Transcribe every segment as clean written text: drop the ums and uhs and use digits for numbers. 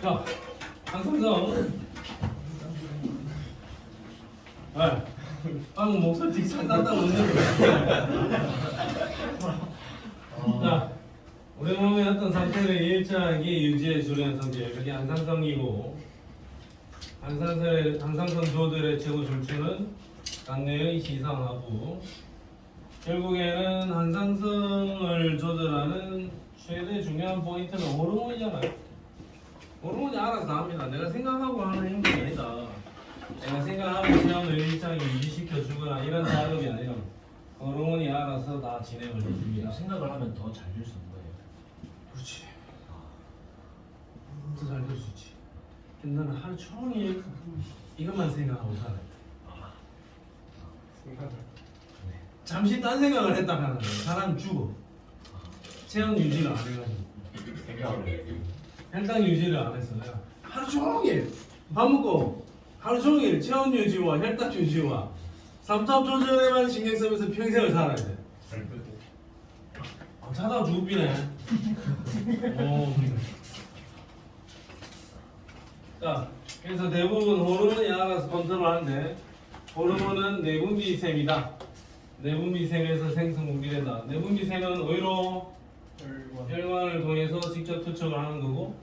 자, 항상성. 아, 방금 목소리 되게 잘 딴다고 웃는 거. 자, 우리 몸의 어떤 상태를 일정하게 유지해 주는 성질, 그게 항상성이고, 항상성 조들의 최고 출처는 강내의 시상하고, 결국에는 항상성을 조절하는 최대 중요한 포인트는 호르몬이잖아요. 호르몬이 알아서 다 합니다. 내가 생각하고 하는 행동이 아니다. 내가 생각하고 체온을 일정하게 유지시켜 주거나 이런 작업이 아니라 호르몬이 알아서 다 진행을 해줍니다. 생각을 하면 더 잘 될 수 있는 거예요. 그렇지. 더 잘 될 수 있지. 근데 너는 하루 종일 이것만 생각하고 살아. 잠시 딴 생각을 했다 하는 사람 죽어. 체온 유지를 안 해가지고. 혈당 유지를 안 했어. 내가 하루 종일 밥 먹고 하루 종일 체온 유지와 혈당 유지와 삼투압 조절에만 신경 쓰면서 평생을 살아야 돼. 자다가 죽을비네. 자, 그래서 대부분 호르몬이 알아서 컨트롤하는데 호르몬은 내분비샘이다. 내분비샘에서 생성분비된다. 내분비샘은 오히려 혈관을 통해서 직접 투척을 하는 거고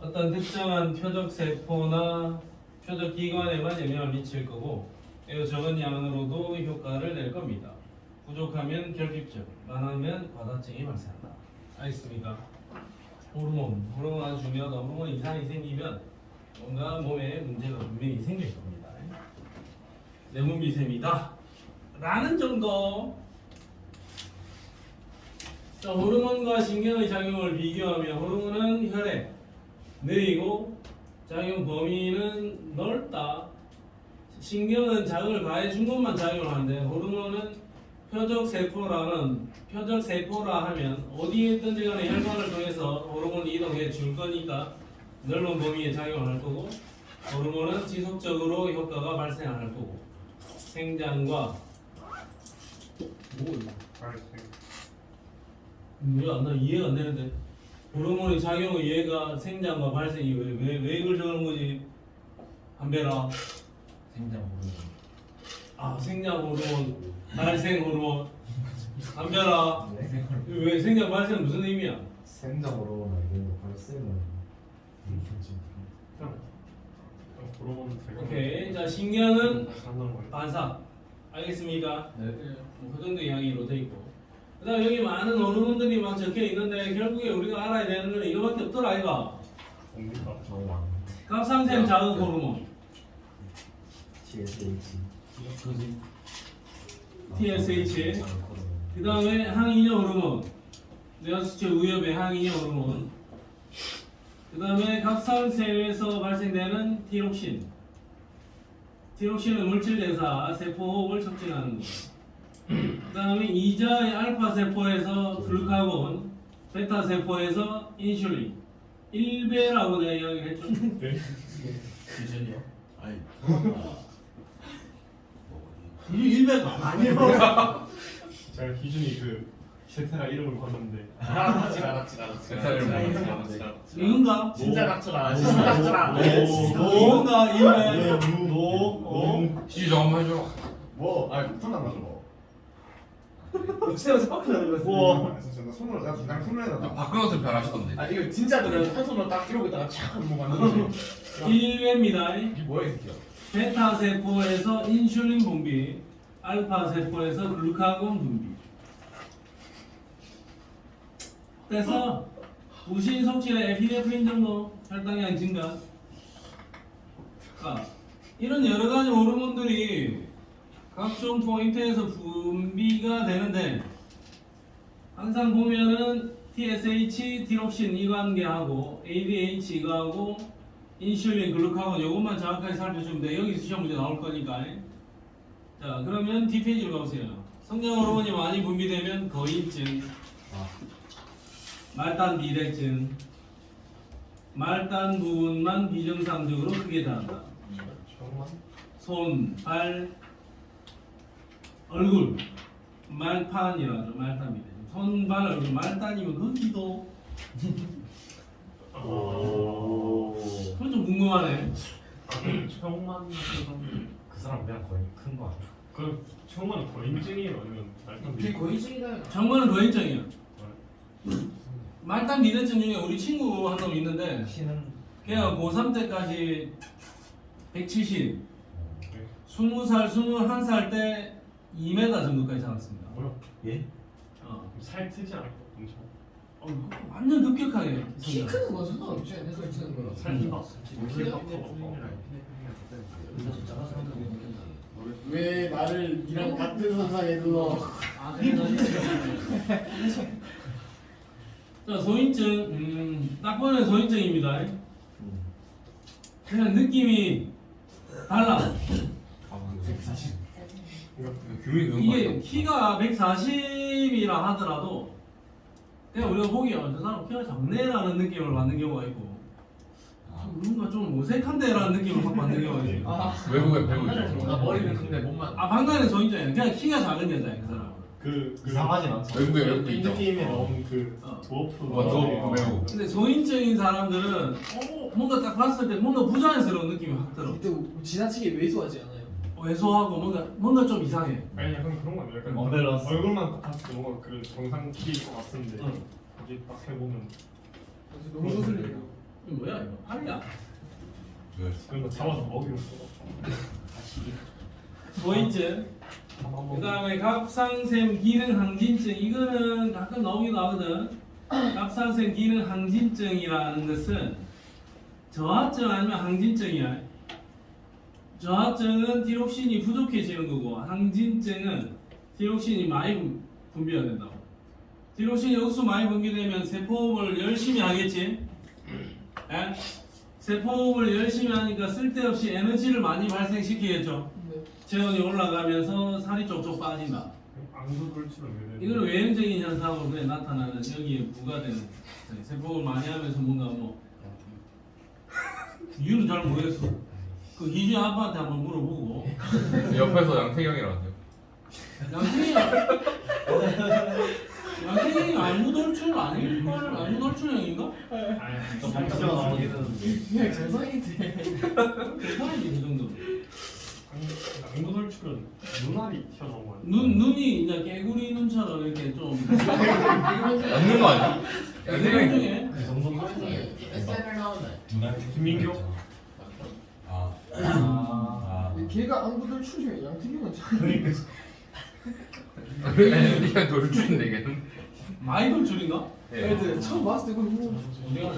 어떤 특정한 표적 세포나 표적 기관에만 영향을 미칠 거고 매우 적은 양으로도 효과를 낼 겁니다. 부족하면 결핍증, 많으면 과다증이 발생한다. 알겠습니까? 호르몬 아주 중요하다. 호르몬 이상이 생기면 뭔가 몸에 문제가 분명히 생길 겁니다. 내분비샘이다 라는 정도. 자, 호르몬과 신경의 작용을 비교하면 호르몬은 혈액, 느리고 작용 범위는 넓다. 신경은 자극을 가해준 것만 작용하는데 호르몬은 표적 세포라 하면 어디에 있든지 간에 혈관을 통해서 호르몬이 이동해 줄 거니까 넓은 범위에 작용할 거고 호르몬은 지속적으로 효과가 발생할 거고 생장과 나 이해가 안 되는데 호르몬의 작용의 이해가 생장과 발생이 왜 이걸 적는 거지? 한배라. 생장 호르몬. 아, 생장 호르몬, 발생 호르몬. 한배라. 왜 생장 발생 무슨 의미야? 생장 호르몬 알겠는데 발생은 오케이. 자, 신경은 반사. 알겠습니까? 네. 그 정도 이야기로 돼 있고. 그다음 여기 많은 호르몬들이 막 적혀 있는데 결국에 우리가 알아야 되는 건 이거밖에 없더라 아이가. 갑상샘 자극 호르몬 TSH. 그다음에 항이뇨 호르몬 뇌하수체 우엽의 항이뇨 호르몬. 그다음에 갑상샘에서 발생되는 티록신. 티록신은 물질 대사, 세포 호흡을 촉진하는 것. 그다음에 이자의 알파 세포에서 글루카곤, 베타 세포에서 인슐린. 1배라고 내가 이야기를 했죠. 기준이요? 아니. 이 1배가 아니에요. 제가 기준이 그 제테라 이름을 봤는데 알았지. 이건가? 진짜 낙처라. 진짜 낙처라. 이건가? 1배. 시좀 한번 해줘. 뭐? 아니 못한단 말이야 뭐. 세워서 빡쳐나는 거였어. 우와. 진짜 나 손으로 내가 그냥 손으로 박근혜 변하시던데. 아 이거 진짜들은 한 손으로 딱 이러고 있다가 착 한번 만드는 거지. 1배입니다. 이게 뭐야 이 새끼야? 베타 세포에서 인슐린 분비, 알파 세포에서 글루카곤 분비. 그래서 부신 속질의 에피네프린 정도, 혈당량 증가. 이런 여러 가지 호르몬들이 각종 포인트에서 분비가 되는데 항상 보면은 TSH, 티록신 이관계하고 ADH 이거하고 인슐린, 글루카곤 이것만 정확하게 살펴주면 돼. 여기서 시험 문제 나올 거니까. 자, 그러면 뒷페이지로 가보세요. 성장 호르몬이 많이 분비되면 거인증, 말단 비대증, 말단 부분만 비정상적으로 크게 자란다. 손, 발, 얼굴, 말판이라고 하죠. 말단 비대증. 손, 발, 얼굴, 말단이면 거기도. 오. 그건 좀 궁금하네. 최홍만 그 사람 그냥 거의 큰 거 아니야? 그 최홍만은 거인증이에요 아니면 말단 그게 거의증이다. 정말은 거인증이야. 말단 미래증 중에 우리 친구 한 놈 있는데 키는 걔가 고3 때까지 170, 20살, 21살 때 2m 정도까지 자랐습니다. 뭐야? 예? 살 트지 않고 엄청 완전 급격하게. 키 크는 건 상관없지. 해서 쓰는 거는. 살찐다. 왜 나를 이랑 같은 선상에 눌러? 자, 소인증, 딱 보면 소인증입니다. 그냥 느낌이 달라. 규민이 그런 거 이게 같아. 키가 140이라 하더라도 그냥 우리가 보기에 저 사람 키가 작네라는 느낌을 받는 경우가 있고 뭔가 좀 어색한데라는 느낌을 확 받는 경우가 있어요. 외국에 배우죠. 나 머리는 근데 몸만. 방단의 소인증이에요. 그냥 키가 작은 여자예요, 그 사람은. 그 이상하진 않죠. 외국도 이 있죠. 느낌에 넣은 그 어. 도어프 도어프 매우. 근데 소인증인 사람들은 뭔가 딱 봤을 때 뭔가 부자연스러운 느낌이 확 들어. 근데 지나치게 왜소하지 않아요? 왜소하고 뭔가 좀 이상해. 아니 약간 그런 거 아니야? 약간 어밸런스. 얼굴만 봤을 때 뭔가 그 정상 키일 것 같은데 응. 여기 딱 해보면 너무 소슬이에요. 이거 뭐야 이거? 알이야? 그런 거 잡아서 먹이로 소인증. 그 다음에 갑상샘 기능 항진증. 이거는 가끔 나오기도 하거든. 갑상샘 기능 항진증이라는 것은 저하증 아니면 항진증이야. 저하증은 티록신이 부족해지는 거고 항진증은 티록신이 많이 분비가 된다고. 티록신이 억수 많이 분비되면 세포호흡을 열심히 하겠지. 에? 세포호흡을 열심히 하니까 쓸데없이 에너지를 많이 발생시키겠죠. 네. 체온이 올라가면서 살이 쪽쪽 빠진다. 앙소돌치는 왜 되는 이거는 외형적인 현상으로 그냥 나타나는 여기에 부과되는 세포를 많이 하면서 뭔가 뭐 이유는 잘 모르겠어. 그 희준 아빠한테 한번 물어보고. 옆에서 양태경이라는데요. 양태경이 안무돌출 아닐걸? 안무돌출형인가? 아니 좀 발전 나오긴 했는데. 그냥 정상인데. 괜찮지 그 정도. 앙소돌치는 눈알이 튀어나온 거 아니야? 눈이 이제 개구리 눈처럼 이렇게 좀 없는 거 아니야? 개구리 중에 그 정도면 SNL 나오네. 김민교? 걔가 안구들 추시면 양태경은 참. 그러니까 돌출인데 걔는. 많이 돌출인가? 애들 처음 봤을 때 그럼 뭐. 어디가?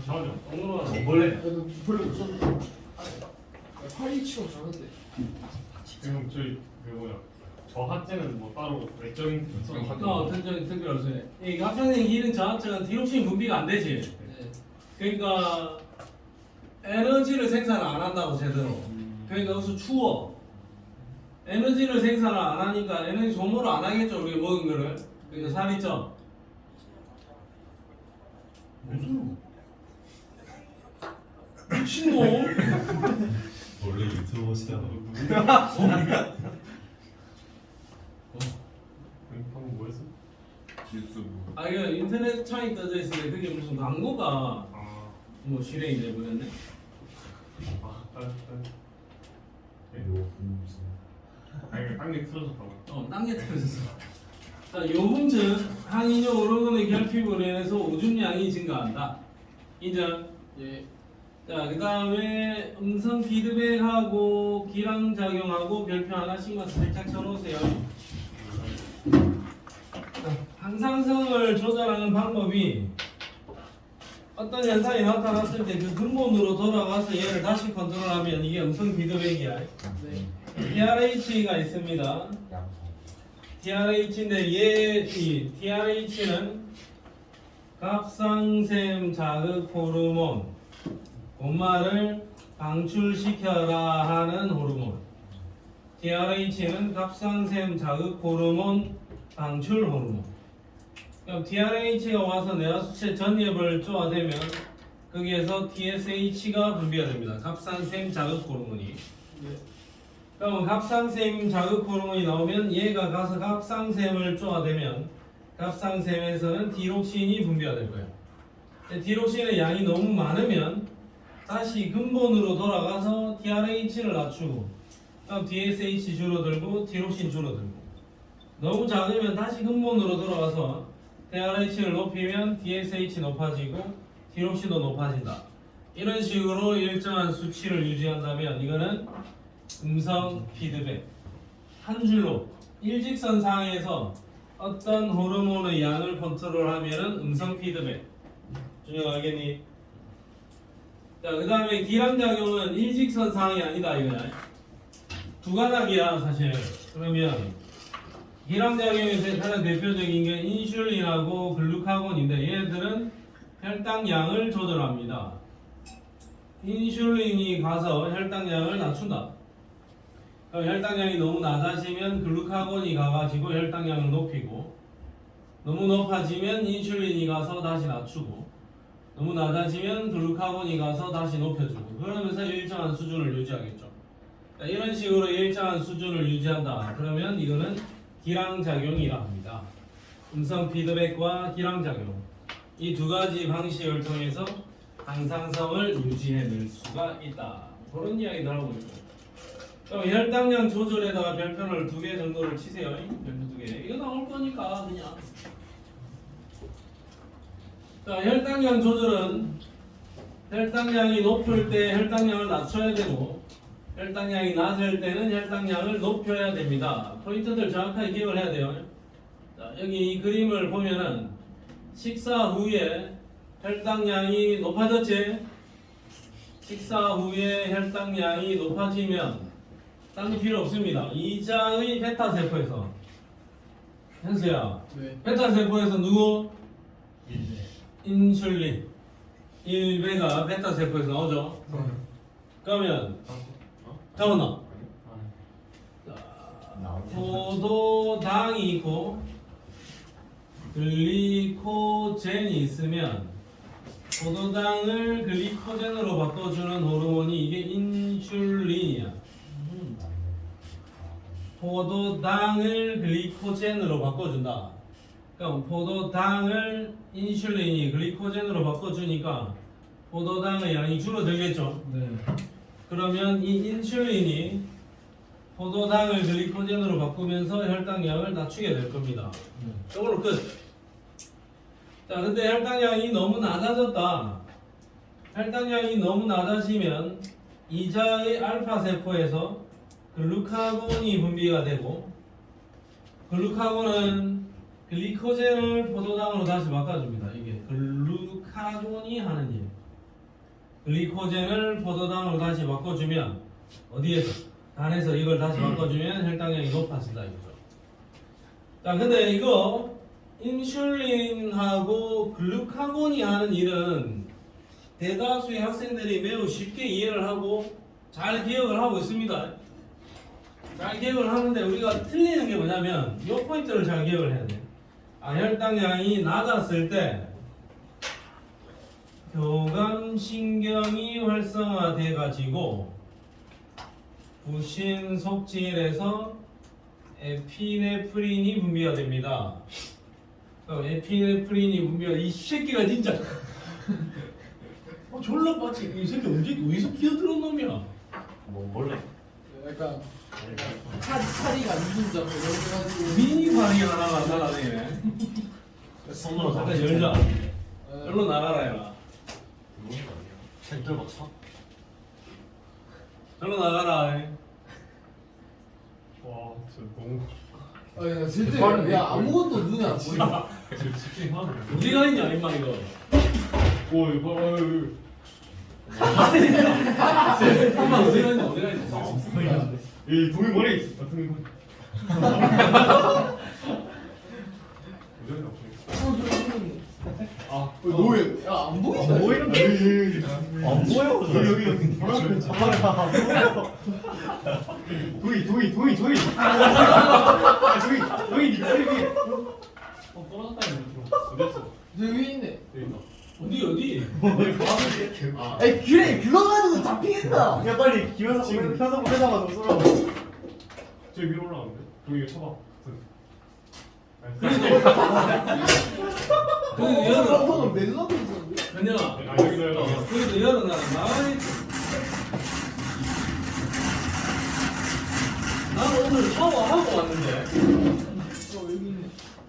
잠깐만요. 엉뚱하네. 원래 애들 별로 좀. 팔이 치고 저런데. 지금 저희 그 뭐야 저하증은 뭐 따로 외적인 특성 특별할 수 있네. 이 갑상선 기능 저하증은 디옥신 분비가 안 되지. 네. 그러니까 에너지를 생산 안 한다고 제대로. 그러니까 여기서 추워. 에너지를 생산을 안 하니까 에너지 소모를 안 하겠죠 우리가 먹은 거를. 그러니까 살이 쪄. 무슨 미친놈? 원래 유튜브 시다가 방금 뭐였어? 유튜브. 아 이거 인터넷 창이 떠져 있는데 그게 무슨 광고가 아, 뭐 실행이 돼버렸네. 다른 아니 땅에 틀어졌다고. 땅에 틀어졌어. 자, 요금증 항이뇨 호르몬의 결핍으로 인해서 오줌량이 증가한다. 인정. 예. 자, 그 다음에 음성 피드백하고 기랑 작용하고 별표 하나씩만 살짝 쳐놓으세요. 항상성을 조절하는 방법이 어떤 현상이 나타났을 때 그 근본으로 돌아가서 얘를 다시 컨트롤하면 이게 음성 피드백이야. 네. TRH가 있습니다. TRH인데 이 TRH는 갑상샘 자극 호르몬 곤마를 방출시켜라 하는 호르몬. TRH는 갑상샘 자극 호르몬 방출 호르몬. 그럼 TRH가 와서 뇌하수체 전엽을 쪼아대면 거기에서 TSH가 분비가 됩니다. 갑상샘 자극 호르몬이. 그러면 갑상샘 자극 호르몬이 나오면 얘가 가서 갑상샘을 쪼아대면 갑상샘에서는 디록신이 분비가 될 거예요. 디록신의 양이 너무 많으면 다시 근본으로 돌아가서 TRH를 낮추고 그럼 DSH 줄어들고 티록신 줄어들고 너무 작으면 다시 근본으로 돌아가서 TRH를 높이면 DSH 높아지고 티록신도 높아진다. 이런 식으로 일정한 수치를 유지한다면 이거는 음성 피드백. 한 줄로 일직선 상에서 어떤 호르몬의 양을 컨트롤하면은 음성 피드백. 준영 알겠니? 자, 그 다음에 기량작용은 일직선 상이 아니다 이거야. 두 가닥이야 사실. 그러면 기량작용에서 가장 대표적인 게 인슐린하고 글루카곤인데 얘네들은 혈당량을 조절합니다. 인슐린이 가서 혈당량을 낮춘다. 그럼 혈당량이 너무 낮아지면 글루카곤이 가가지고 혈당량을 높이고 너무 높아지면 인슐린이 가서 다시 낮추고 너무 낮아지면 글루카곤이 가서 다시 높여주고 그러면서 일정한 수준을 유지하겠죠. 자, 이런 식으로 일정한 수준을 유지한다. 그러면 이거는 기량작용이라 합니다. 음성 피드백과 기량작용 이 두 가지 방식을 통해서 항상성을 유지해낼 수가 있다. 그런 이야기도 하고 있고. 그럼 혈당량 조절에다가 별표를 2개 정도를 치세요. 별표 2개. 이거 나올 거니까 그냥. 자, 혈당량 조절은 혈당량이 높을 때 혈당량을 낮춰야 되고 혈당량이 낮을 때는 혈당량을 높여야 됩니다. 포인트들 정확하게 기억을 해야 돼요. 자, 여기 이 그림을 보면은 식사 후에 혈당량이 높아졌지? 식사 후에 혈당량이 높아지면 딴 거 필요 없습니다. 이자의 베타세포에서 현수야 네. 베타세포에서 누구? 인슐린 1배가 베타세포에서 나오죠? 그러면 잠깐만 포도당이 있고 글리코젠이 있으면 포도당을 글리코젠으로 바꿔주는 호르몬이 이게 인슐린이야. 포도당을 글리코젠으로 바꿔준다. 그럼 포도당을 인슐린이 글리코젠으로 바꿔주니까 포도당의 양이 줄어들겠죠. 네. 그러면 이 인슐린이 포도당을 글리코젠으로 바꾸면서 혈당량을 낮추게 될 겁니다. 이걸로 끝. 자, 근데 혈당량이 너무 낮아졌다. 혈당량이 너무 낮아지면 이자의 알파 세포에서 글루카곤이 분비가 되고 글루카곤은 글리코젠을 포도당으로 다시 바꿔줍니다. 이게 글루카곤이 하는 일. 글리코젠을 포도당으로 다시 바꿔주면 어디에서? 간에서 이걸 다시 바꿔주면 혈당량이 높아진다 이거죠. 자, 근데 이거 인슐린하고 글루카곤이 하는 일은 대다수의 학생들이 매우 쉽게 이해를 하고 잘 기억을 하고 있습니다. 잘 기억을 하는데 우리가 틀리는 게 뭐냐면 이 포인트를 잘 기억을 해야 돼. 혈당량이 낮았을 때 교감신경이 활성화돼 가지고 부신 속질에서 에피네프린이 분비가 됩니다. 에피네프린이 분비가 이 새끼가 진짜 졸라 빠지. 이 새끼 언제 어디서 끼어들은 놈이야? 뭐 몰래 약간 살이가 안 준다. 그래가지고 미니 발이 하나가 날아다니네. 손으로 잠깐 열자. 열로 나가라 야. 캔들 박사? 열로 나가라. 와 진짜 너무 야 진짜 야 아무것도 눈에 안 보여. 지금 집중하네. 어디가 있냐 임마 이거. 오 이거 봐. 임마 어디가 있냐 어디가 있냐. 이 동이 머리에 있어. 동이 머리. 아 뭐야? 야안 보인다. 뭐 이렇게 안 보여 여기 도이 떨어졌다는 거 어디였어? 여기 있네. 어디? 에이 그래 그거 가지고 잡히겠다. 야 빨리 기어서 지금 펴서 보내다가 쏘라고 저기 위로 올라가는데? 도이 쳐봐. 그래도 열어. 방금 멜로디 있었는데. 그냥 아 여기도 해라. 그래도 열어 나 나가니까 샤워하고 왔는데.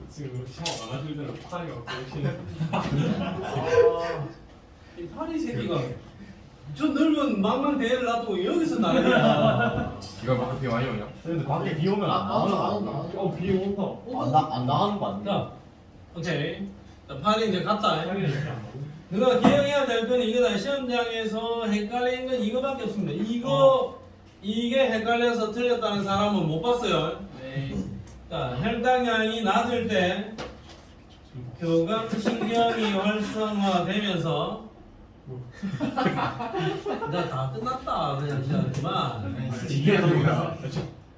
지금 샤워 안 하실 때는 파리가 오시는. 이 파리 새끼가 저 넓은 망망 대회를 놔두고 여기서 나가냐. 이거 막 비 많이 오냐? 근데 밖에 비 오면 안 나가는 비 온다. 안 나가는 거 아니야? 자, 오케이. 자, 파리 이제 갔다. 너가 기억해야 될 건 이거다. 시험장에서 헷갈린 건 이거밖에 없습니다. 이게 헷갈려서 틀렸다는 사람은 못 봤어요. 네. 자, 혈당량이 낮을 때 교감신경이 활성화되면서 이제 다 끝났다 그냥 시작했지만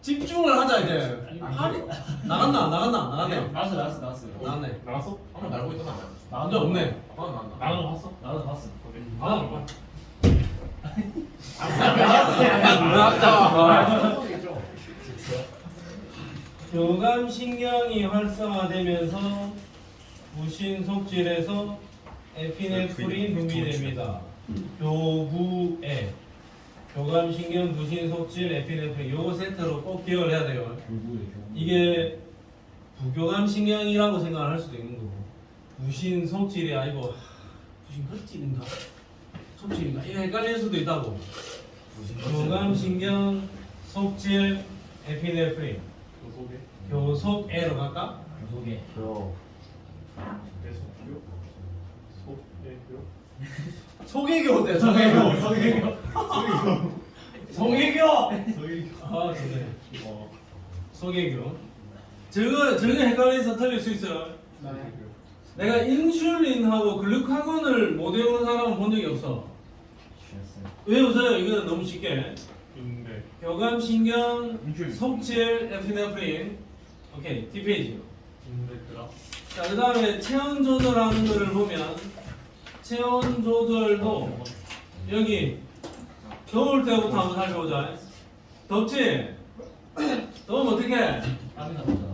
집중을 하자 이제. 팔이 나갔네. 나갔네. 나갔어? 한번 날고 있던 거 나간 적 없네. 나는 봤어? 나도 봤어. 나는 봐. 교감신경이 활성화되면서 무신 속질에서 에피네프린 분비됩니다. 교부에 교감신경, 무신 속질, 에피네프린 요거 세트로 꼭 기억을 해야 돼요. 이게 부교감신경이라고 생각을 할 수도 있는 거고 무신 속질이 아니고 무신 헛질인가 속질인가 이거 헷갈릴 수도 있다고. 교감신경, 속질, 에피네프린 교속에로 갈까? 속에. 소개교 어때? 소개교. 소개교. 아 좋네. 소개교. 저거 헷갈려서 틀릴 수 있어요. 내가 인슐린하고 글루카곤을 못 외우는 사람은 본 적이 없어. 외우세요. 이거는 너무 쉽게. 있는데. 교감신경, 속질, 에피네프린. 오케이, 뒷페이지. 있는데 그라. 자, 그 다음에 체온 조절하는 거를 보면 체온 조절도 여기 더울 때부터 한번 살펴보자. 덥지? 더우면 어떻게 해? 땀이 납니다.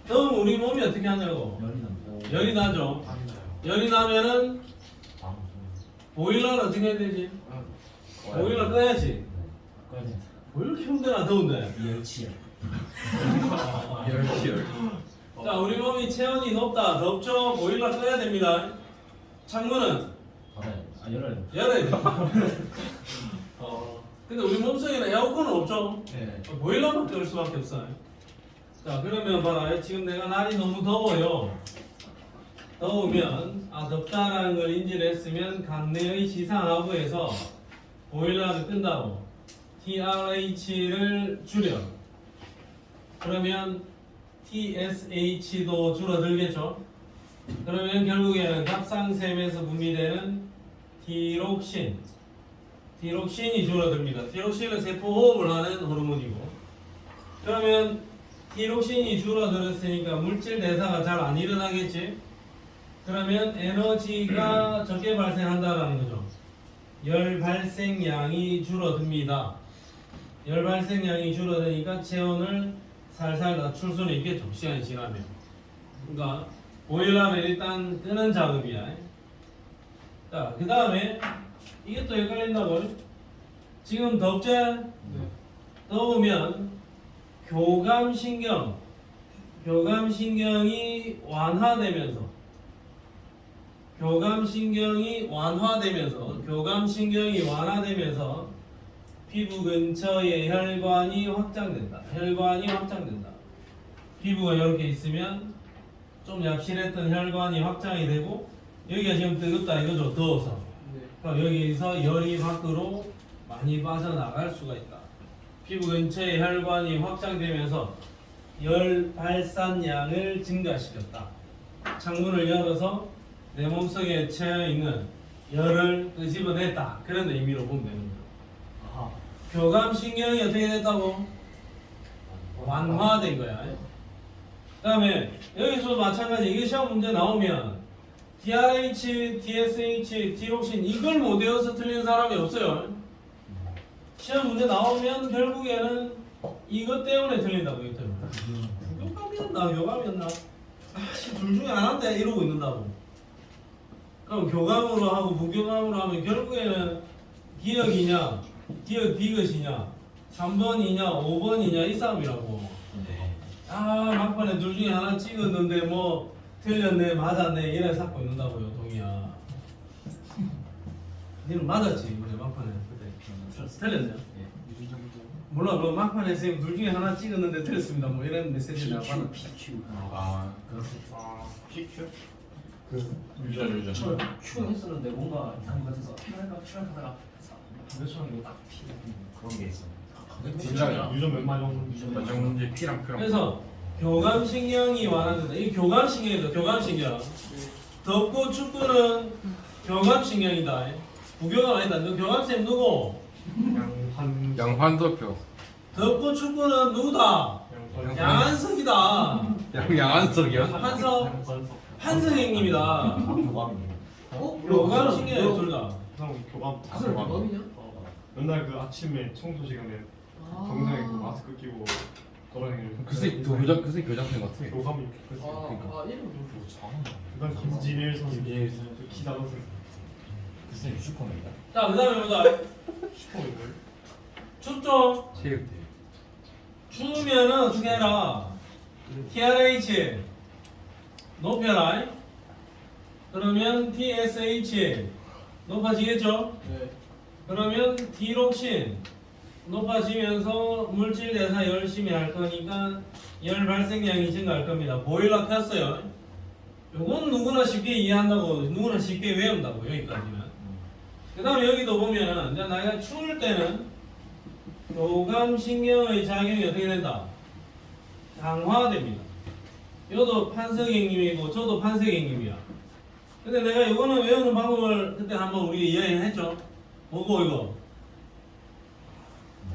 더우면 우리 몸이 어떻게 하냐고. 열이 납니다. 열이 나죠. 땀이 나요. 열이 나면은 보일러를 어떻게 해야 되지? 보일러 꺼야지. 꺼야 됩니다. 보일러 켜면 되나 더운데. 열치열. 열치열. 자, 우리 몸이 체온이 높다, 덥죠? 보일러 꺼야 됩니다. 창문은 열어야 됩니다. 열어야 돼. 근데 우리 몸속에는 에어컨은 없죠? 네. 보일러만 끌 수밖에 없어요. 자, 그러면 봐라. 지금 내가 날이 너무 더워요. 더우면 덥다라는 걸 인지를 했으면 간내의 시상하부에서 보일러를 끈다고 TRH를 줄여. 그러면 TSH도 줄어들겠죠. 그러면 결국에는 갑상샘에서 분비되는 티록신이 줄어듭니다. 티록신은 세포 호흡을 하는 호르몬이고. 그러면 티록신이 줄어들었으니까 물질 대사가 잘 안 일어나겠지. 그러면 에너지가 적게 발생한다라는 거죠. 열 발생량이 줄어듭니다. 열 발생량이 줄어드니까 체온을 살살 낮출 수는 있겠죠. 시간이 지나면. 그러니까 보일러는 일단 끄는 작업이야. 자, 그 다음에 이게 또 헷갈린다고. 지금 덥지? 더우면 교감신경이 완화되면서 피부 근처에 혈관이 확장된다. 피부가 이렇게 있으면 좀 약실했던 혈관이 확장이 되고 여기가 지금 뜨겁다 이거죠. 더워서. 그럼 여기서 열이 밖으로 많이 빠져나갈 수가 있다. 피부 근처에 혈관이 확장되면서 열 발산량을 증가시켰다. 창문을 열어서 내 몸속에 채여 있는 열을 끄집어냈다. 그런 의미로 보면 되는 거예요. 교감신경이 어떻게 됐다고? 완화된 거야. 그 다음에 여기서 마찬가지. 이게 시험 문제 나오면 DRH, TSH, 티록신 이걸 못 외워서 틀린 사람이 없어요. 시험 문제 나오면 결국에는 이것 때문에 틀린다고 했더니 교감이었나? 아씨 둘 중에 하나인데 이러고 있는다고. 그럼 교감으로 하고 무교감으로 하면 결국에는 기억 비것이냐 3번이냐 5번이냐 이 싸움이라고. 아 막판에 둘 중에 하나 찍었는데 뭐 틀렸네 맞았네 이래 쌓고 있는다고요 동이야. 니는 맞았지 그래 막판에 그때 틀렸냐? 몰라 뭐 막판에 선생님 둘 중에 하나 찍었는데 틀렸습니다 뭐 이런 메시지 내가 받았. 아 PQ? 유전. 큐 했었는데 뭔가 이상한 것 같아서 필요할까 몇 초는 딱 그런 게 있어. 진짜야. 유전 몇 마리 정도? 맞정 문제 P랑 그래서 교감신경이 완화된다. 이 교감신경이다. 교감신경. 덥고 춥고는 교감신경이다. 부교감 아니다. 너 교감쌤 누구? 양한 양환석표. 덥고 춥고는 누구다? 양한석이다. 양한석이요? 한석 한석행님이다. 교감이네. 교감신경이 둘 다. 형 교감. 그 사람 교감이냐? 맨날 그 아침에 청소 시간에 정장에 그 마스크 끼고 돌아다니는. 그새 교장생 같아. 교감이 이렇게 그랬어. 이름 좀 그다음 김진일 선수. 키 작은 선수. 글쎄 슈퍼맨이다. 자, 그 다음에 보자. 슈퍼맨들. 춥죠? 체육대. 추우면은 어떻게 해라? TRH 높여라. 그러면 TSH 높아지겠죠? 네. 그러면 디록신 높아지면서 물질 대사 열심히 할 거니까 열 발생량이 증가할 겁니다. 보일러 켰어요. 요건 누구나 쉽게 이해한다고, 누구나 쉽게 외운다고 여기까지는. 그 다음에 여기도 보면 이제 나가 추울 때는 교감신경의 작용이 어떻게 된다? 강화됩니다. 요도 판석행님이고 저도 판석행님이야. 근데 내가 이거는 외우는 방법을 그때 한번 우리 이야기했죠. 뭐고 이거?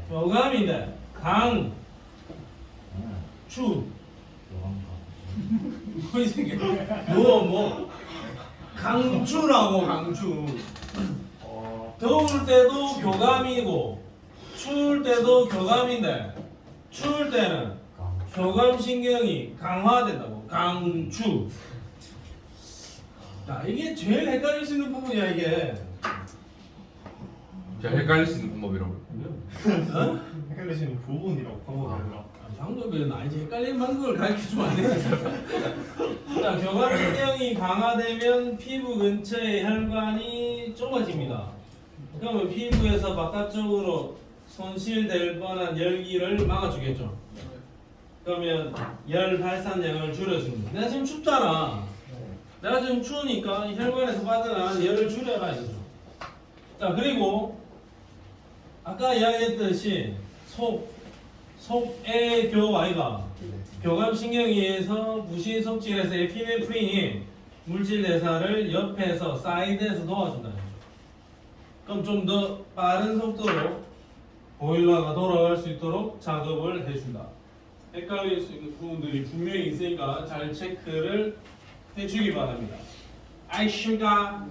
교감인데 강, 추. 뭐 이 새끼 뭐 강추라고 강추. 더울 때도 교감이고 추울 때도 교감인데 추울 때는 교감신경이 강화된다고 강추. 자 이게 제일 헷갈릴 수 있는 부분이야 이게. 제가 헷갈릴 수 있는 방법이라고요. 어? 헷갈리시는 부분이라고 방법이 아니라. 방법이 나 이제 헷갈리는 방법을 가르쳐주면 안 되지. 자, 교감신경이 강화되면 피부 근처의 혈관이 좁아집니다. 그러면 피부에서 바깥쪽으로 손실될 뻔한 열기를 막아주겠죠. 그러면 열 발산량을 줄여줍니다. 내가 지금 춥잖아. 내가 지금 추우니까 혈관에서 빠져나가는 열을 줄여라 이거죠. 자, 그리고 아까 이야기했듯이 속의 교와이가 교감신경에 의해서 부신 속질에서 에피네프린이 물질 대사를 옆에서 사이드에서 도와준다. 그럼 좀 더 빠른 속도로 보일러가 돌아갈 수 있도록 작업을 해준다. 헷갈릴 수 있는 부분들이 분명히 있으니까 잘 체크를 해주기 바랍니다. 아이슈가.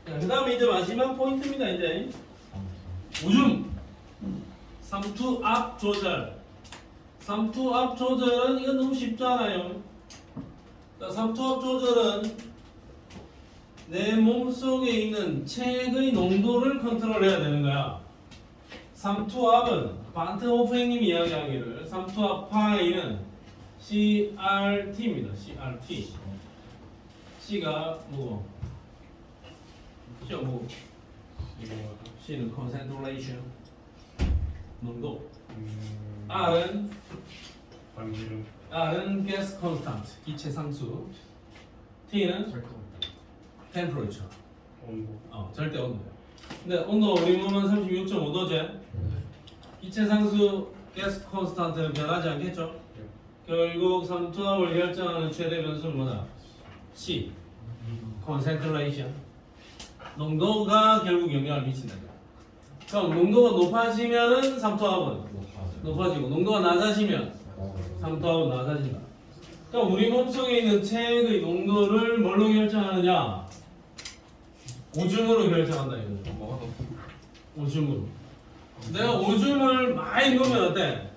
그 다음에 이제 마지막 포인트입니다. 이제 오줌. 삼투 앞 조절. 삼투 앞 조절은 이건 너무 쉽잖아요. 자, 삼투 앞 조절은 내 몸속에 있는 체액의 농도를 컨트롤해야 되는 거야. 삼투 앞은 반트호프행님이 이야기하기를 삼투 앞 파이는 CRT입니다. CRT. C가 뭐고? C가 뭐고? C는 concentration. 농도. R은 gas constant, 기체 상수. T는 temperature, 절대 온도야. 근데 온도 우리 몸은 36.5도제. 기체 상수 gas constant는 변하지 않겠죠? 결국 삼투압을 결정하는 최대 변수는 뭐다? C, concentration. 농도가 결국 영향을 미친다. 그럼 농도가 높아지면은 삼투압은 높아지고 농도가 낮아지면 삼투압은 낮아진다. 그럼 우리 몸속에 있는 체액의 농도를 뭘로 결정하느냐? 오줌으로 결정한다 이거죠. 오줌으로. 내가 오줌을 많이 넣으면 어때?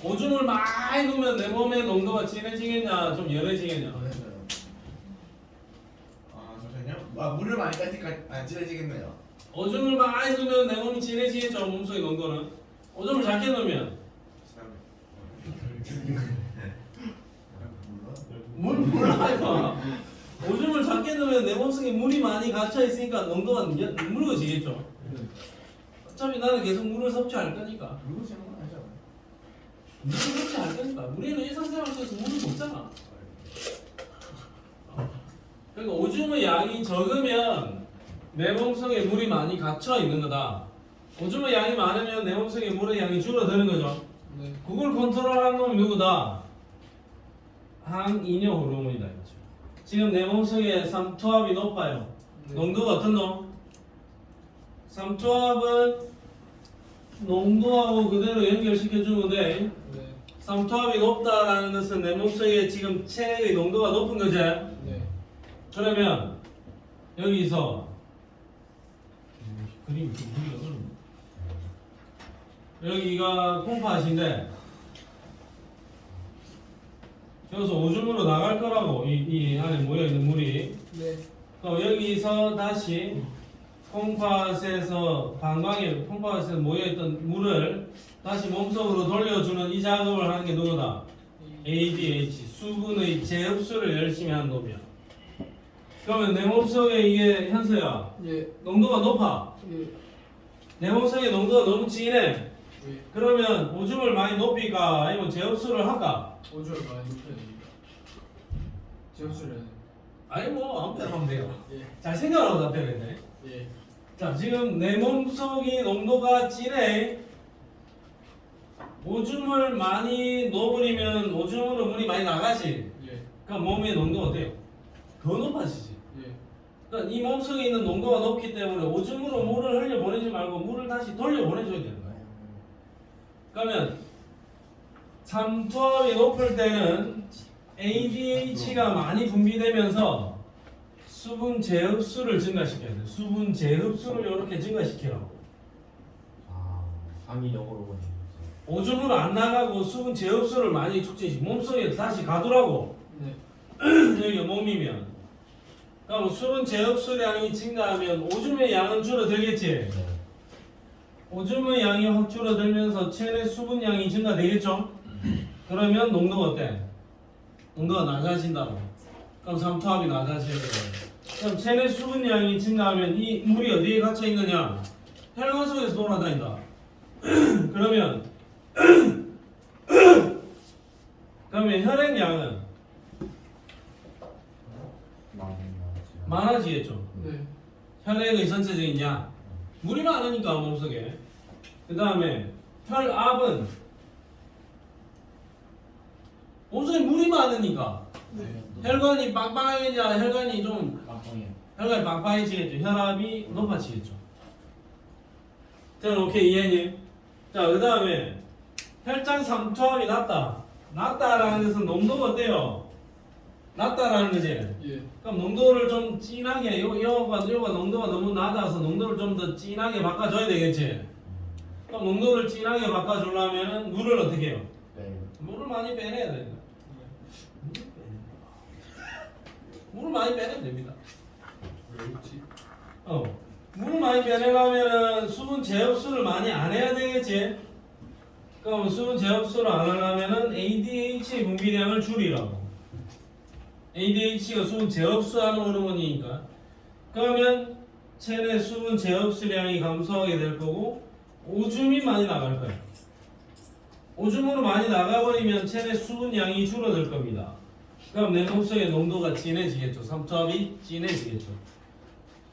오줌을 많이 넣으면 내 몸의 농도가 진해지겠냐? 좀 열해지겠냐? 잠시만요. 물을 많이 뺐으니까 안 진해지겠네요. 오줌을 많이 넣으면 내 몸이 진해지겠죠. 몸속의 농도는. 5점을 작게 넣으면 물 몰라 이봐. 5점을 작게 넣으면 내 몸속에 물이 많이 갇혀 있으니까 농도가 묽어지겠죠. 어차피 나는 계속 물을 섭취할 거니까. 물고 지는 건 아니잖아요. 물을 섭취할 거니까. 우리는 일상생활 속에서 물을 먹잖아. 그러니까 오줌의 양이 적으면 내 몸속에 물이 많이 갇혀 있는 거다. 오줌의 양이 많으면 내 몸속에 물의 양이 줄어드는 거죠. 네. 그걸 컨트롤하는 놈이 누구다? 항이뇨 호르몬이다 이거죠. 지금 내 몸속에 삼투압이 높아요. 네. 농도가 어떤 놈? 삼투압은 농도하고 그대로 연결시켜주면 돼. 네. 삼투압이 높다라는 것은 내 몸속에 지금 체의 농도가 높은 거지. 네. 그러면 여기서 그림이 좀 보기가 어렵네. 여기가 콩팥인데 여기서 오줌으로 나갈 거라고 이 안에 모여있는 물이. 네. 그럼 여기서 다시 콩팥에서 방광에 콩팥에서 모여있던 물을 다시 몸속으로 돌려주는 이 작업을 하는 게 누구다? ADH 수분의 재흡수를 열심히 하는 놈이야. 그러면 내 몸속에 이게 현서야 예. 농도가 높아. 예. 내 몸속에 농도가 너무 진해. 예. 그러면 오줌을 많이 높일까 아니면 재흡수를 할까? 오줌을 많이 높여야 됩니다. 제흡수를. 아니 뭐 아무 때나 하면 돼요. 예. 잘 생각하고 답변해야 돼. 예. 자 지금 내 몸속이 농도가 진해. 오줌을 많이 넣어버리면 오줌으로 물이 많이 나가지. 예. 그럼 몸의 농도가 어때요? 더 높아지지. 예. 그러니까 이 몸속에 있는 농도가 높기 때문에 오줌으로 물을 흘려보내지 말고 물을 다시 돌려보내줘야 되는 거예요. 그러면 삼투압이 높을 때는 ADH가 많이 분비되면서 수분 재흡수를 증가시켜야 돼요. 수분 재흡수를 이렇게 증가시키라고. 상이 영어로 보니. 오줌으로 안 나가고 수분 재흡수를 많이 촉진시키고 몸속에 다시 가두라고. 네. 여기가 몸이면. 그럼 수분 재흡수량이 증가하면 오줌의 양은 줄어들겠지. 오줌의 양이 확 줄어들면서 체내 수분량이 증가되겠죠? 그러면 농도가 어때? 농도가 낮아진다고. 그럼 삼투압이 낮아져야 돼요. 그럼 체내 수분량이 증가하면 이 물이 어디에 갇혀 있느냐? 혈관 속에서 돌아다닌다. 그러면 혈액량은 많아지겠죠? 네. 혈액의 전체적인 양. 물이 많으니까 몸속에. 그 다음에 혈압은 몸속에 물이 많으니까 네. 혈관이 빵빵해져야 혈관이 좀 깜빵이에요. 혈관이 빵빵해지겠죠. 혈압이 높아지겠죠. 자, 오케이 이해니? 자, 그 다음에 혈장 삼투압이 낮다라는 것은 농도가 어때요? 낮다라는 거지. 예. 그럼 농도를 좀 진하게 요가 농도가 너무 낮아서 농도를 좀 더 진하게 바꿔줘야 되겠지. 그럼 농도를 진하게 바꿔주려면은 물을 어떻게 해요? 네. 물을 많이 빼내야 됩니다. 물을 많이 빼내면 됩니다. 왜 그렇지? 물을 많이 빼내려면은 수분 재흡수를 많이 안 해야 되겠지. 그럼 수분 재흡수를 안 하려면은 ADH 분비량을 줄이라고. ADH가 수분 재흡수하는 호르몬이니까. 그러면 체내 수분 재흡수량이 감소하게 될 거고 오줌이 많이 나갈 거예요. 오줌으로 많이 나가버리면 체내 수분량이 줄어들 겁니다. 그럼 내 몸속의 농도가 진해지겠죠. 삼투압이 진해지겠죠.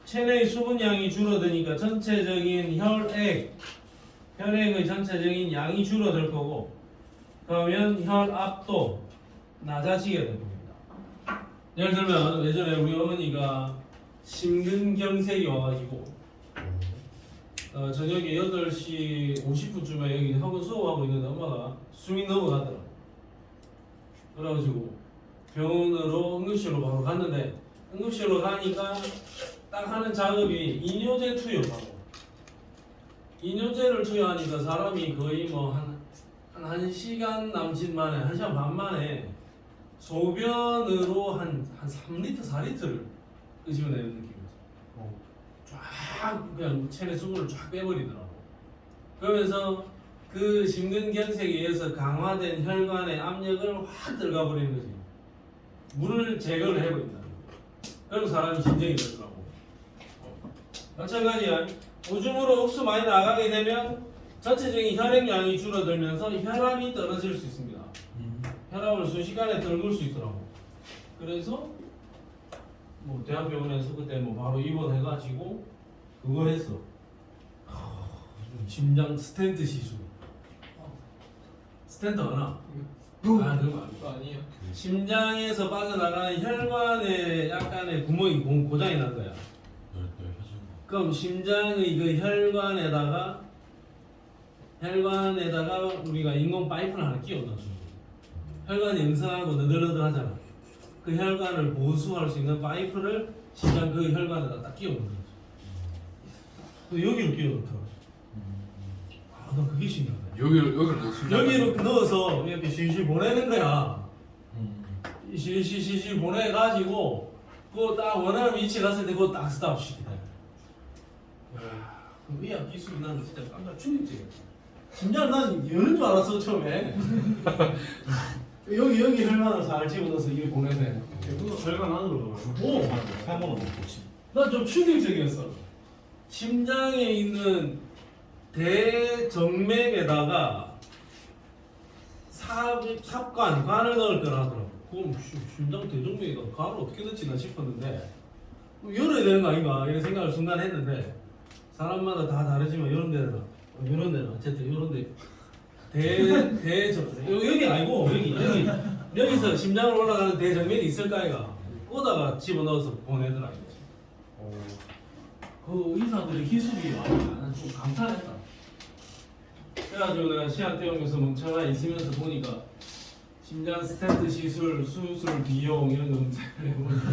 체내의 수분량이 줄어드니까 전체적인 혈액의 전체적인 양이 줄어들 거고 그러면 혈압도 낮아지게 될 겁니다. 예를 들면 예전에 우리 어머니가 심근경색이 와가지고 저녁에 8시 50분쯤에 여기 학원 수업하고 있는데 엄마가 숨이 넘어가더라고. 그래가지고 병원으로 응급실로 바로 갔는데 응급실로 가니까 딱 하는 작업이 이뇨제 투여하고 이뇨제를 투여하니까 사람이 거의 뭐 한 1시간 남짓 만에 1시간 반 만에 소변으로 한 3리터 4리터를 끄집어내는 느낌이었어. 쫙 그냥 체내 수분을 쫙 빼버리더라고. 그러면서 그 심근경색에 의해서 강화된 혈관의 압력을 확 들어가 버리는 거지. 물을 제거를 해버린다. 그럼 사람이 진정이 되더라고. 마찬가지야. 오줌으로 옥수 많이 나가게 되면 전체적인 혈액량이 줄어들면서 혈압이 떨어질 수 있습니다. 혈압을 순식간에 떨굴 수 있더라고. 그래서 뭐 대학병원에서 그때 뭐 바로 입원해가지고 그거 했어. 심장 스텐트 시술. 스텐트 하나? 아 그런 거 아니고. 아니에요. 심장에서 빠져나가는 혈관에 약간의 구멍이 고장이 난 거야. 그럼 심장의 그 혈관에다가 우리가 인공 파이프를 하나 끼워넣어. 혈관이 응성하고 너덜너덜하잖아. 그 혈관을 보수할 수 있는 파이프를 심장 그 혈관에다 딱 끼워넣는 거지. 또 여기로 끼워넣더라고. 아, 나 그게 신기하다. 여기를 넣습니다. 여기로 넣어서 이렇게 실실 보내는 거야. 실실 보내가지고 그거 딱 원하는 위치에 갔을 때 그거 딱 스탑 시키다. 그 의학 기술이 나는 진짜 깜짝 충격적이야. 심지어 난 여는 줄 알았어 처음에. 여기 혈관을 잘 집어넣어서 이게 보내네. 그거 혈관 안으로 들어가요. 오, 한번은 못 보지. 난 좀 충격적이었어. 심장에 있는 대정맥에다가 관을 넣을 거라 하더라고. 그럼 심장 대정맥에다가 관을 어떻게 넣지 나 싶었는데 열어야 되는 거 아닌가 이런 생각을 순간 했는데 사람마다 다 다르지만 이런 데는 어쨌든 이런 데 여기 아니고 여기서 심장으로 올라가는 대정맥이 있을까 이가 꽂아가 집어넣어서 보내더라 이거지. 그 의사들의 기술이 나는 좀 감탄했다. 그래가지고 내가 시간 때우면서 멍청하게 있으면서 보니까 심장 스텐트 시술, 수술 비용 이런 거 검색을 해보니까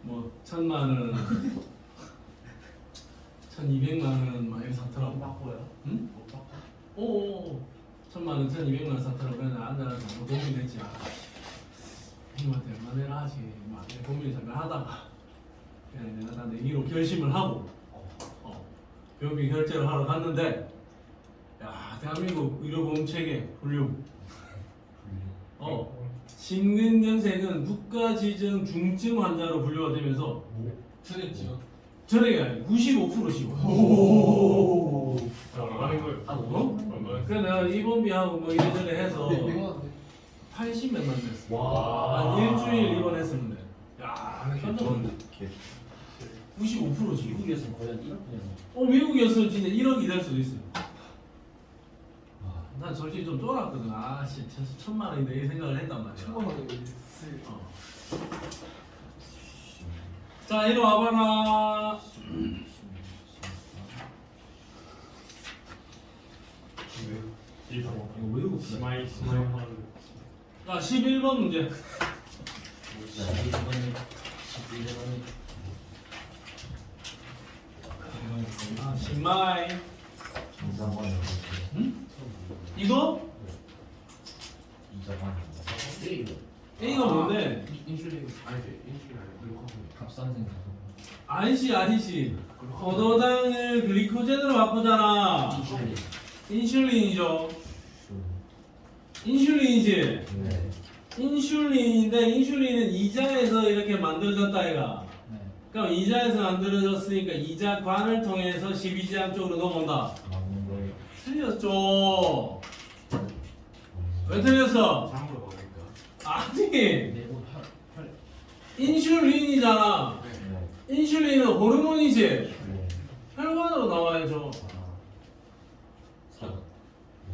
뭐 1,000만 원, 1,200만 원 막 이렇게 사더라고. 바꿔요? 응? 오, 1,000만 원, 1,200만 원 사더라고. 그래서 앉아서 뭐 도움이 되지. 형님한테 얼마나 하지? 막 이렇게 고민을 잠깐 하다가 그냥 내가 다 내기로 결심을 하고 교육비 결제를 하러 갔는데 야 대한민국 의료보험 체계 훌륭. 심근경색은 국가지정 중증 환자로 분류가 되면서 전액이 아니고 95% 씌워. 얼마인 거예요? 얼마인 그래 내가 입원비하고 뭐 이래저래 해서 80몇만 됐어. 와. 한 일주일 입원했었는데. 야, 현장은 95%지. 미국이었으면 거의 한 1억 그냥. 미국이었으면 진짜 1억이 될 수도 있어요. 난 솔직히 좀 쫄았거든. 아, 씨, 1,000만 원인데 이 생각을 했단 말이야. 1,000만 원이 자, 이리 와봐라. 이거 외우고 스마일 하는. 자, 11번 문제. 아, 신마이. 응? 이거? A가 뭔데? 인슐린 아니지. 인슐린 아니고 글루코스. 갑상선 아니지. 포도당을 글리코젠으로 바꾸잖아. 인슐린이죠. 인슐린이지. 네. 인슐린인데 인슐린은 이자에서 이렇게 만들어졌다 이가. 네. 그럼 이자에서 만들어졌으니까 이자관을 통해서 12지압 쪽으로 넘어온다. 맞는 거예요. 틀렸죠. 왜 틀렸어? 장으로 먹으니까. 아니 인슐린이잖아. 네. 인슐린은 호르몬이지. 네. 혈관으로 나와야죠.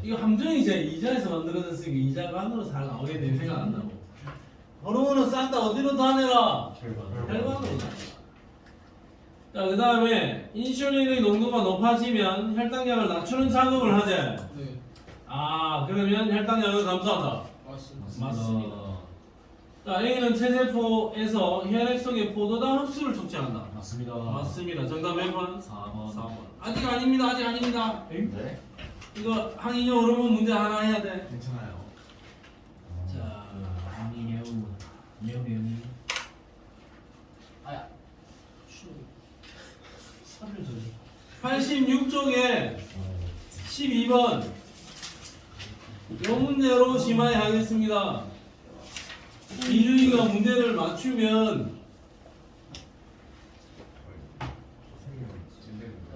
이거 함정이지. 이자에서 만들어졌으니까 이자관으로 잘 나오겠네 생각 안 나고. 호르몬은 싹 다 어디로 다 내라? 혈관으로 다 내라. 자, 그 다음에 인슐린의 농도가 높아지면 혈당량을 낮추는 작업을 하지. 네. 아, 그러면 혈당량을 감소한다. 맞습니다. 자, A는 체세포에서 혈액 속의 포도당 흡수를 촉진한다. 맞습니다. 맞습니다. 정답 몇 번? 4번. 4번. 아직 아닙니다. 아직 아닙니다. 네. 이거 항인형 호르몬 문제 하나 해야 돼. 괜찮아요. 자, 매우. 아야. 살을 저리. 86쪽에 12번 이 문제로 심화해 하겠습니다. 이주희가 문제를 맞추면 선생님은 진대는데.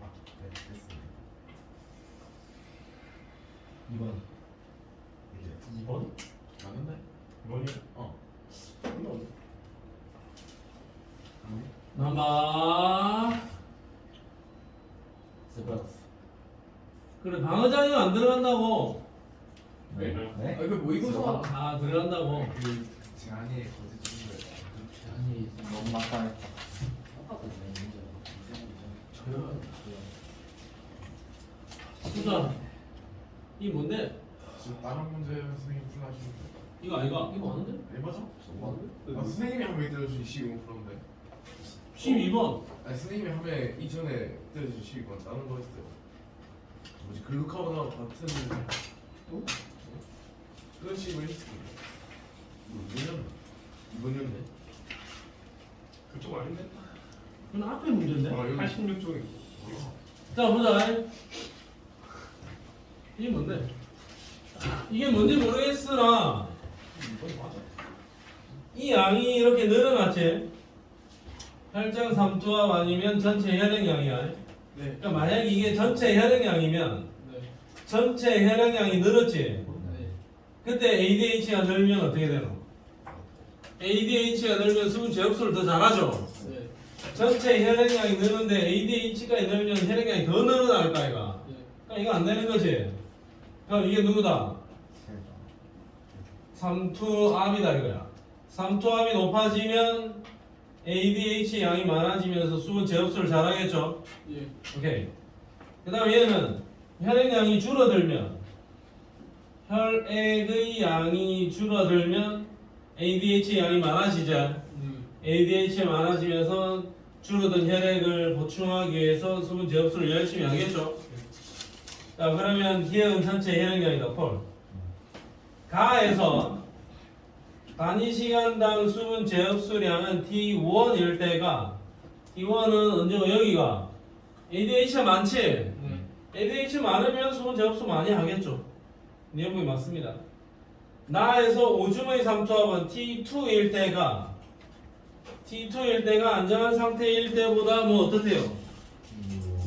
아, 네, 됐습니다. 2번. 이제 2번? 맞는데? 2번이야? 어. 넘버. 세브라스. 그래 방어장이 안 들어간다고. 네. 네? 아, 이거 모의고사. 아 들어간다고. 그 제한이 거짓 주는 거예요. 아니 너무 막강했다. 저요. 수자. 이 뭔데? 지금 다른 문제 선생님 풀하시는데. 이거 아이가? 이거 맞는데? 네 맞아? 아, 선생님이 한 번 들어주신 12%인데. 12번. 아니 선생님이 한 번 이전에 들어주신 12% 다른 거였어요. 뭐지 글루카본하고 같은 그런 식으로 했습니다. 이번 년네. 그쪽 아닌데? 그건 앞에 문제인데? 아 여기 86쪽에 자 보자. 이게 뭔데? 이게 뭔지 모르겠으나 이 양이 이렇게 늘어났지. 8장 3조합 아니면 전체 혈액량이야. 네. 그러니까 만약 이게 전체 혈액량이면 네. 전체 혈액량이 늘었지. 네. 그때 ADH가 늘면 어떻게 되노? ADH가 늘면 수분 제압수를 더 잘하죠. 네. 전체 혈액량이 느는데 ADH가 늘면 혈액량이 더 늘어날 거 아이가. 그러니까 이거 안 되는 거지. 그럼 이게 누구다? 삼투압이다 이거야. 삼투압이 높아지면 ADH 양이 많아지면서 수분 제압수를 잘하겠죠. 예. 오케이. 그 다음 얘는 혈액량이 줄어들면 혈액의 양이 줄어들면 ADH 양이 많아지죠. ADH 많아지면서 줄어든 혈액을 보충하기 위해서 수분 제압수를 열심히 하겠죠. 자 그러면 기억은 전체 혈액량이다. 콜. 가에서 단위 시간당 수분 제압수량은 T1일 때가 T1은 언제고 여기가 ADH가 많지? ADH 많으면 수분 제압수 많이 하겠죠. 내용이 맞습니다. 나에서 오줌의 삼투압은 T2일 때가 안정한 상태일 때보다 뭐 어떻대요?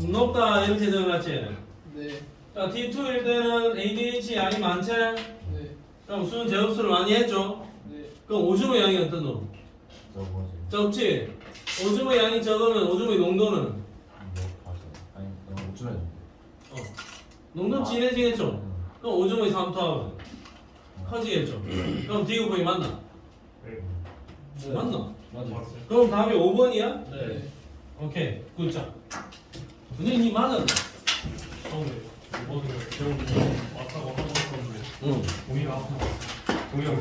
높다 이렇게 적어놨지? 네. 자 T2일 때는 ADH 양이 많지? 네. 그럼 수분 제압수를 많이 했죠? 네. 그럼 오줌의 양이 어떠노? 저거지. 적지? 오줌의 양이 적으면 오줌의 농도는? 뭐 봤어. 아니 너무 우쭐했는데. 농도는 진해지겠죠? 그럼 오줌의 삼투압은 커지겠죠? 그럼 디귿분이 맞나? 네. 맞나? 맞아. 맞았어요. 그럼 답이 5번이야? 네. 오케이 굿자 선생님 맞았네. 처음에 2번을 배우고 맞다고 하고 있었는데 응. 동의가 동의가